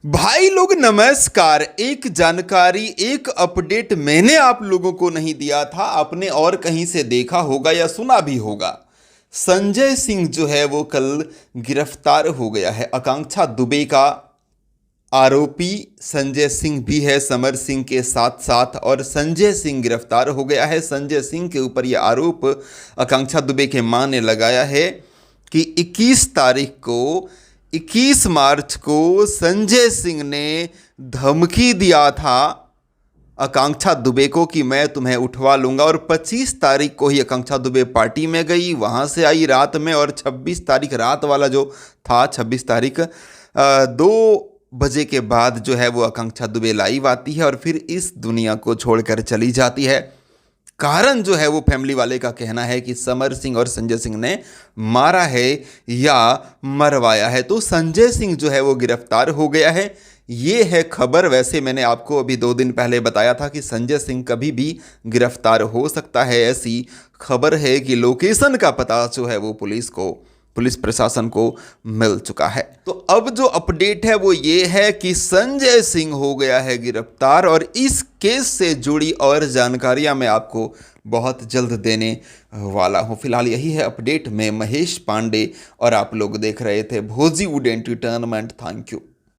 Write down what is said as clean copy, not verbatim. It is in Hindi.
भाई लोग नमस्कार। एक जानकारी, एक अपडेट मैंने आप लोगों को नहीं दिया था, आपने और कहीं से देखा होगा या सुना भी होगा। संजय सिंह जो है वो कल गिरफ्तार हो गया है। आकांक्षा दुबे का आरोपी संजय सिंह भी है समर सिंह के साथ साथ, और संजय सिंह गिरफ्तार हो गया है। संजय सिंह के ऊपर यह आरोप आकांक्षा दुबे के मां ने लगाया है कि 21 मार्च को संजय सिंह ने धमकी दिया था आकांक्षा दुबे को कि मैं तुम्हें उठवा लूंगा, और 25 तारीख को ही आकांक्षा दुबे पार्टी में गई, वहां से आई रात में, और 26 तारीख रात वाला जो था, 26 तारीख 2 बजे के बाद जो है वो आकांक्षा दुबे लाइव आती है और फिर इस दुनिया को छोड़कर चली जाती है। कारण जो है वो फैमिली वाले का कहना है कि समर सिंह और संजय सिंह ने मारा है या मरवाया है। तो संजय सिंह जो है वो गिरफ्तार हो गया है, ये है खबर। वैसे मैंने आपको अभी 2 दिन पहले बताया था कि संजय सिंह कभी भी गिरफ्तार हो सकता है, ऐसी खबर है कि लोकेशन का पता जो है वो पुलिस प्रशासन को मिल चुका है। तो अब जो अपडेट है वो ये है कि संजय सिंह हो गया है गिरफ्तार, और इस केस से जुड़ी और जानकारियां मैं आपको बहुत जल्द देने वाला हूं। फिलहाल यही है अपडेट। मैं महेश पांडे और आप लोग देख रहे थे भोजीवुड एंटरटेनमेंट। Thank you.